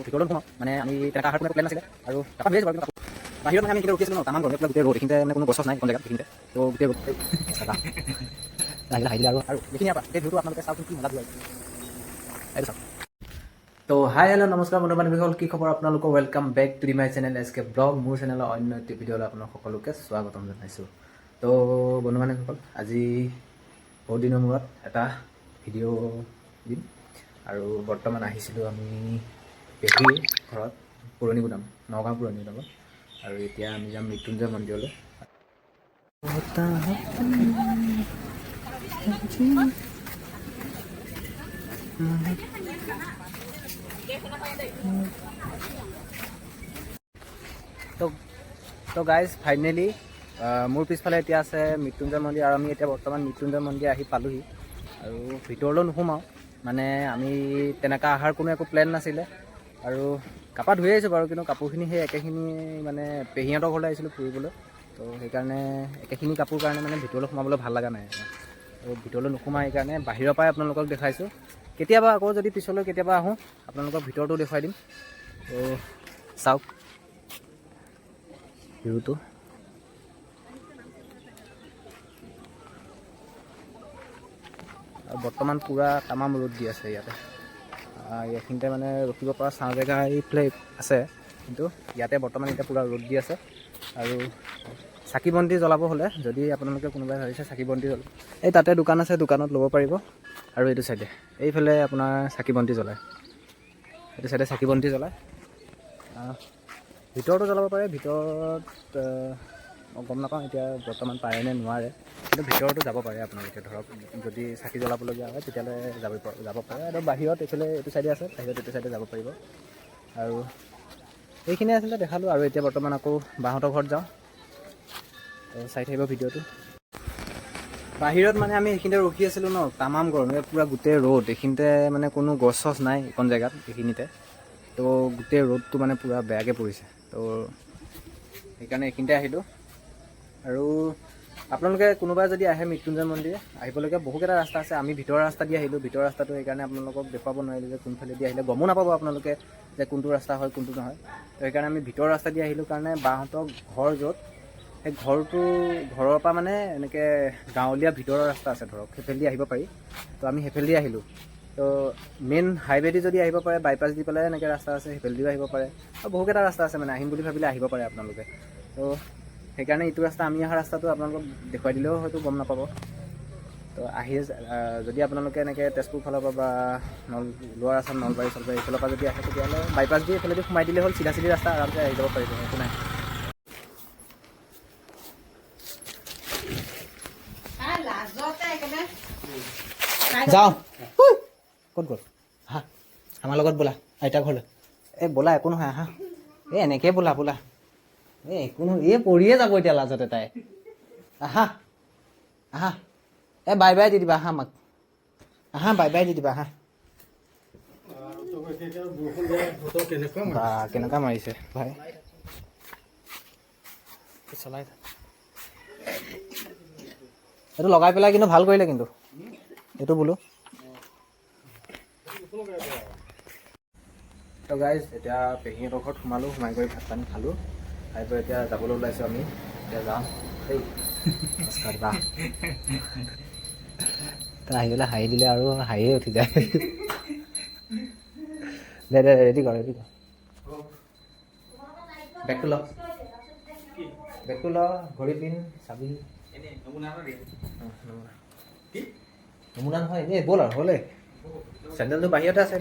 ভিতৰত সোমাওঁ মানে আমি তেনেকৈ আহাৰ কোনো প্লেন নাছিলে আৰু তাৰপৰা হৈ যাব বাহিৰত মানে আমি কিন্তু ৰখি আছিলোঁ ন তামান গৰমে পেলাই গোটেই ৰ'দ এইখিনিতে মানে কোনো গছ নাই কোন জেগাত এইখিনিতে তো গোটেই ৰ'দ আহিলে আহিলে আৰু এইখিনি এই ভিউটো আপোনালোকে চাওকচোন কি মজা ভিউ এইটো চাওক। তো হাই হেল্ল' নমস্কাৰ বন্ধু বান্ধৱীসকল, কি খবৰ আপোনালোকৰ? Welcome back to the my channel S K blog. মোৰ চেনেলৰ অন্য এটি ভিডিঅ'লৈ আপোনালোক সকলোকে স্বাগতম জনাইছোঁ। তো বন্ধু বান্ধৱীসকল, আজি বহুত দিনৰ মূৰত এটা ভিডিঅ' দিম আৰু বৰ্তমান আহিছিলোঁ আমি পেহীৰ ঘৰত পুৰণি গুদাম, নগাঁও পুৰণি গুদামত, আৰু এতিয়া আমি যাম মৃত্যুঞ্জয় মন্দিৰলৈ। তো গাইজ ফাইনেলি মোৰ পিছফালে এতিয়া আছে মৃত্যুঞ্জয় মন্দিৰ আৰু আমি এতিয়া বৰ্তমান মৃত্যুঞ্জয় মন্দিৰ আহি পালোহি। আৰু ভিতৰলৈ নোসোমাওঁ মানে আমি তেনেকুৱা অহাৰ কোনো একো প্লেন নাছিলে আৰু কাপা ধুই আহিছোঁ বাৰু, কিন্তু কাপোৰখিনি সেই একেখিনি মানে পেহীহঁতৰ ঘৰলৈ আহিছিলোঁ ফুৰিবলৈ, তো সেইকাৰণে একেখিনি কাপোৰ কাৰণে মানে ভিতৰলৈ সোমাবলৈ ভাল লগা নাই। তো ভিতৰলৈ নোসোমাই সেইকাৰণে বাহিৰৰ পৰাই আপোনালোকক দেখাইছোঁ। কেতিয়াবা আকৌ যদি পিছলৈ কেতিয়াবা আহোঁ আপোনালোকক ভিতৰতো দেখুৱাই দিম। তো চাওক ভিউটো। আৰু বৰ্তমান পূৰা তামাম ৰ'দ দি আছে ইয়াতে। এইখিনিতে মানে ৰখিব পৰা ছাঁ জেগা এইফালে আছে, কিন্তু ইয়াতে বৰ্তমান এতিয়া পূৰা ৰ'দ দি আছে। আৰু চাকি বন্তি জ্বলাব হ'লে যদি আপোনালোকে কোনোবাই ভাবিছে চাকি বন্তি জ্বলাব, এই তাতে দোকান আছে, দোকানত ল'ব পাৰিব। আৰু এইটো চাইডে এইফালে আপোনাৰ চাকি বন্তি জ্বলায়, এইটো চাইডে চাকি বন্তি জ্বলায়। ভিতৰতো জ্বলাব পাৰে, ভিতৰত মই গম নাপাওঁ এতিয়া বৰ্তমান পাৰে নে নোৱাৰে, কিন্তু ভিতৰতো যাব পাৰে আপোনালোকে। ধৰক যদি চাকি জ্বলাবলগীয়া হয় তেতিয়াহ'লে যাব পাৰে। আৰু বাহিৰত এইফালে এইটো চাইডে আছে, বাহিৰত এইটো চাইডে যাব পাৰিব। আৰু এইখিনিয়ে আচলতে দেখালোঁ, আৰু এতিয়া বৰ্তমান আকৌ বাহঁতৰ ঘৰত যাওঁ। তো চাই থাকিব ভিডিঅ'টো। বাহিৰত মানে আমি এইখিনিতে ৰখি আছিলোঁ ন, তামাম গৰম, পূৰা গোটেই ৰ'দ। এইখিনিতে মানে কোনো গছ চছ নাই এইখন জেগাত এইখিনিতে, তো গোটেই ৰ'দটো মানে পূৰা বেয়াকৈ পৰিছে। তো সেইকাৰণে এইখিনিতে আহিলোঁ। আৰু আপোনালোকে কোনোবাই যদি আহে মৃত্যুঞ্জয় মন্দিৰ আহিবলৈকে বহুকেইটা ৰাস্তা আছে। আমি ভিতৰৰ ৰাস্তা দি আহিলোঁ, ভিতৰৰ ৰাস্তাটো সেইকাৰণে আপোনালোকক দেখুৱাব নোৱাৰিলোঁ যে কোনফালেদি আহিলে গমো নাপাব আপোনালোকে যে কোনটো ৰাস্তা হয় কোনটো নহয়। তো সেইকাৰণে আমি ভিতৰৰ ৰাস্তা দি আহিলোঁ কাৰণে বাহঁতৰ ঘৰ য'ত, সেই ঘৰৰ পৰা মানে এনেকৈ গাঁৱলীয়া ভিতৰৰ ৰাস্তা আছে, ধৰক সেইফালেদি আহিব পাৰি। তো আমি সেইফালেদি আহিলোঁ। তো মেইন হাইৱেদি যদি আহিব পাৰে, বাইপাছ দি পেলাই এনেকৈ ৰাস্তা আছে, সেইফালেদিও আহিব পাৰে। আৰু বহুকেইটা ৰাস্তা আছে মানে, আহিম বুলি ভাবিলে আহিব পাৰে আপোনালোকে। তো সেইকাৰণে এইটো ৰাস্তা, আমি অহা ৰাস্তাটো আপোনালোকক দেখুৱাই দিলেও হয়তো গম নাপাব। তো যদি আপোনালোকে এনেকৈ তেজপুৰ ফালৰ পৰা বা লোৱাৰ আছাম নলবাৰী চলবাৰী এইফালৰ পৰা যদি আহে তেতিয়াহ'লে বাইপাছ দি এইফালেদি সোমাই দিলে হ'ল, চিধা চিধি ৰাস্তা, আৰামছে আহি যাব পাৰিব, একো নাই। যাওঁ ক'ত গ'ল? আহা আমাৰ লগত ব'লা আইতা ঘৰলৈ। এই ব'লা, একো নহয়, আহা। এই এনেকৈ ব'লা ব'লা, এই একো নহয়, এই পৰিয়ে যাব এতিয়া লাজতে তাই। আহা আহা, এই বাই বাই দি দিবা, আহা আমাক, আহা বাই বাই দি দিবা, আহা। বা কেনেকুৱা মাৰিছে ভাই, চলাই এইটো লগাই পেলাই কিন্তু ভাল কৰিলে, কিন্তু এইটো বোলো। তো গাইজ এতিয়া পেহীহঁতৰ ঘৰত সোমালোঁ, সোমাই কৰি ভাত পানী খালোঁ, খাই বৈ এতিয়া যাবলৈ ওলাইছোঁ আমি। এতিয়া যাওঁ দেই, নমস্কাৰ বা। তো আহি পেলাই হাঁহি দিলে আৰু হাঁহিয়ে উঠি যায়। দে দে ৰেডি কৰ, ৰেডি কৰ, বেগটো ল, বেগটো ল, ঘড়ী পিন্ধ, চাবি। নমুনা নহয়, এনেই ব'ল আৰু হ'লে চেণ্ডেলটো বাহিৰতে আছে।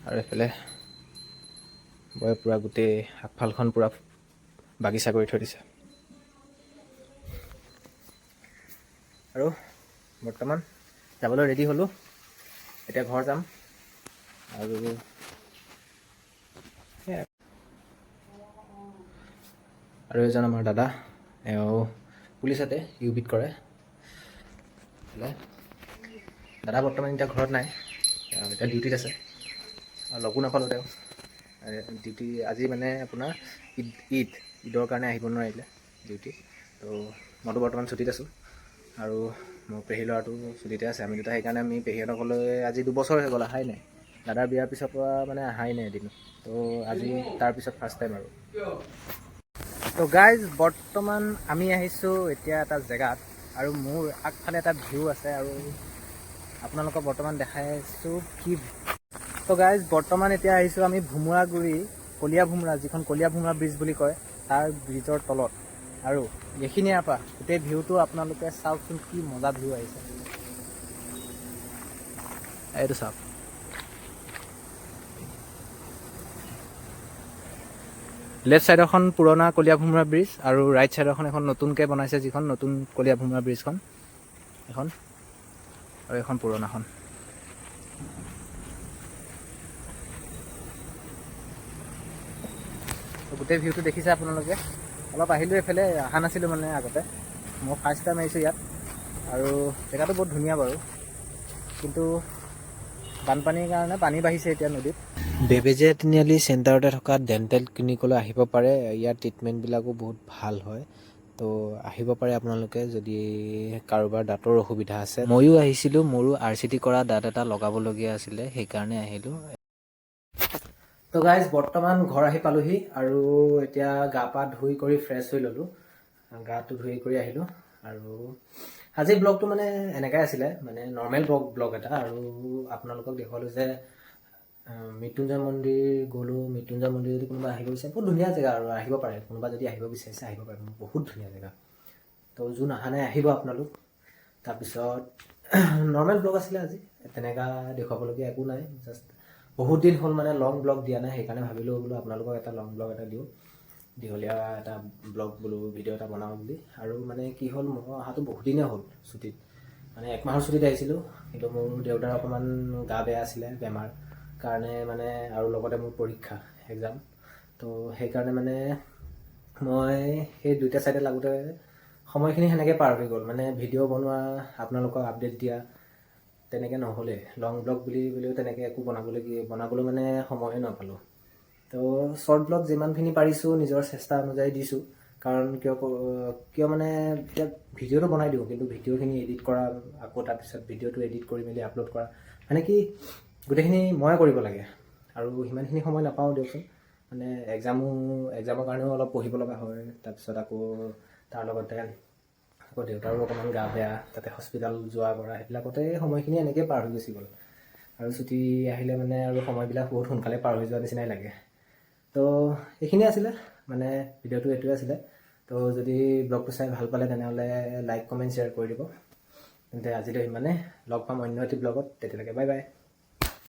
আৰু এইফালে বয় পূৰা গোটেই আগফালখন পূৰা বাগিচা কৰি থৈ দিছে। আৰু বৰ্তমান যাবলৈ ৰেডি হ'লোঁ, এতিয়া ঘৰ যাম। আৰু এজন আমাৰ দাদা, এওঁ পুলিচতে ইউবিত কৰে। দাদা বৰ্তমান এতিয়া ঘৰত নাই, এতিয়া ডিউটিত আছে। লগো নাপালোঁ তেওঁ ডিউটি আজি মানে আপোনাৰ ঈদৰ কাৰণে আহিব নোৱাৰিলে ডিউটি। তো মইতো বৰ্তমান ছুটিত আছোঁ। আৰু মোৰ পেহী ল'ৰাটো ছুটীতে আছে, আমি দুটা সেইকাৰণে আমি পেহীহঁতৰ ঘৰলৈ আজি 2 বছৰ হৈ গ'ল অহাই নাই। দাদাৰ বিয়াৰ পিছৰ পৰা মানে অহাই নাই এদিন, তো আজি তাৰপিছত ফাৰ্ষ্ট টাইম আৰু। তো গাইজ বৰ্তমান আমি আহিছোঁ এতিয়া এটা জেগাত, আৰু মোৰ আগফালে এটা ভিউ আছে, আৰু আপোনালোকক বৰ্তমান দেখাইছোঁ কি। তো গাইজ বৰ্তমান এতিয়া আহিছোঁ আমি ভোমোৰাগুৰি, কলীয়া ভোমোৰা, যিখন কলীয়া ভোমোৰা ব্ৰিজ বুলি কয়, তাৰ ব্ৰিজৰ তলত। আৰু এইখিনিৰ পৰা গোটেই ভিউটো আপোনালোকে চাওকচোন, কি মজা ভিউ আহিছে। এইটো চাওক, লেফ্ট ছাইডৰখন পুৰণা কলীয়া ভোমোৰা ব্ৰিজ, আৰু ৰাইট ছাইডৰখন এখন নতুনকৈ বনাইছে, যিখন নতুন কলীয়া ভোমোৰা ব্ৰিজখন এখন, আৰু এখন পুৰণাখন। গোটেই ভিউটো দেখিছে আপোনালোকে। অলপ আহিলোঁ এইফালে, অহা নাছিলোঁ মানে আগতে, মই ফাৰ্ষ্ট টাইম আহিছোঁ ইয়াত। আৰু জেগাটো বহুত ধুনীয়া বাৰু, কিন্তু বানপানীৰ কাৰণে পানী বাঢ়িছে এতিয়া নদীত। বেবেজীয়া তিনিআলি চেণ্টাৰতে থকা ডেণ্টেল ক্লিনিকলৈ আহিব পাৰে, ইয়াৰ ট্ৰিটমেণ্টবিলাকো বহুত ভাল হয়। তো আহিব পাৰে আপোনালোকে যদি কাৰোবাৰ দাঁতৰ অসুবিধা আছে। ময়ো আহিছিলোঁ, মোৰো RCT কৰা দাঁত এটা লগাবলগীয়া আছিলে, সেইকাৰণে আহিলোঁ। তো গাইজ বৰ্তমান ঘৰ আহি পালোহি, আৰু এতিয়া গা পা ধুই কৰি ফ্ৰেছ হৈ ল'লোঁ, গাটো ধুই কৰি আহিলোঁ। আৰু আজিৰ ব্লগটো মানে এনেকৈ আছিলে, মানে নৰ্মেল ব্লগ এটা, আৰু আপোনালোকক দেখুৱালোঁ যে মৃত্যুঞ্জয় মন্দিৰ গ'লোঁ। মৃত্যুঞ্জয় মন্দিৰ যদি কোনোবা আহিব বিচাৰে, বহুত ধুনীয়া জেগা, আৰু আহিব পাৰে, কোনোবা যদি আহিব বিচাৰিছে আহিব পাৰে, বহুত ধুনীয়া জেগা। তো যোন অহা নাই আহিব আপোনালোক। তাৰপিছত নৰ্মেল ব্লগ আছিলে আজি, তেনেকুৱা দেখুৱাবলগীয়া একো নাই, জাষ্ট বহুত দিন হ'ল মানে লং ব্লগ দিয়া নাই, সেইকাৰণে ভাবিলোঁ বোলো আপোনালোকক এটা লং ব্লগ এটা দিওঁ, দীঘলীয়া এটা ব্লগ বোলো ভিডিঅ' এটা বনাওঁ বুলি। আৰু মানে কি হ'ল, মই অহাটো বহুত দিনেই হ'ল ছুটীত, মানে 1 মাহৰ ছুটীত আহিছিলোঁ, কিন্তু মোৰ দেউতাৰ অকণমান গা বেয়া আছিলে, বেমাৰ কাৰণে মানে, আৰু লগতে মোৰ পৰীক্ষা এক্সাম, তো সেইকাৰণে মানে মই সেই দুইটা ছাইডে লাগোঁতে সময়খিনি সেনেকৈ পাৰ হৈ গ'ল, মানে ভিডিঅ' বনোৱা, আপোনালোকক আপডেট দিয়া, তেনেকৈ নহ'লে। লং ব্লগ বুলিও তেনেকৈ একো বনাবলৈ মানে সময়ে নাপালোঁ। তো শ্বৰ্ট ব্লগ যিমানখিনি পাৰিছোঁ নিজৰ চেষ্টা অনুযায়ী দিছোঁ, কাৰণ কিয় মানে এতিয়া ভিডিঅ'টো বনাই দিওঁ, কিন্তু ভিডিঅ'খিনি এডিট কৰা, আকৌ তাৰপিছত ভিডিঅ'টো এডিট কৰি মেলি আপলোড কৰা, মানে কি গোটেইখিনি ময়ে কৰিব লাগে, আৰু সিমানখিনি সময় নাপাওঁ দিয়কচোন। মানে এক্সামৰ কাৰণেও অলপ পঢ়িব লগা হয়, তাৰপিছত আকৌ তাৰ লগতে আকৌ দেউতাৰো অকণমান গা বেয়া, তাতে হস্পিটেল যোৱা কৰা, সেইবিলাকতে সময়খিনি এনেকৈয়ে পাৰ হৈ গুচি গ'ল। আৰু ছুটি আহিলে মানে আৰু সময়বিলাক বহুত সোনকালে পাৰ হৈ যোৱা নিচিনাই লাগে। তো এইখিনিয়ে আছিলে, মানে ভিডিঅ'টো এইটোৱে আছিলে। তো যদি ব্লগটো চাই ভাল পালে তেনেহ'লে লাইক কমেণ্ট শ্বেয়াৰ কৰি দিব। তেন্তে আজিলৈ ইমানে, লগ পাম অন্য এটি ব্লগত, তেতিয়ালৈকে বাই বাই।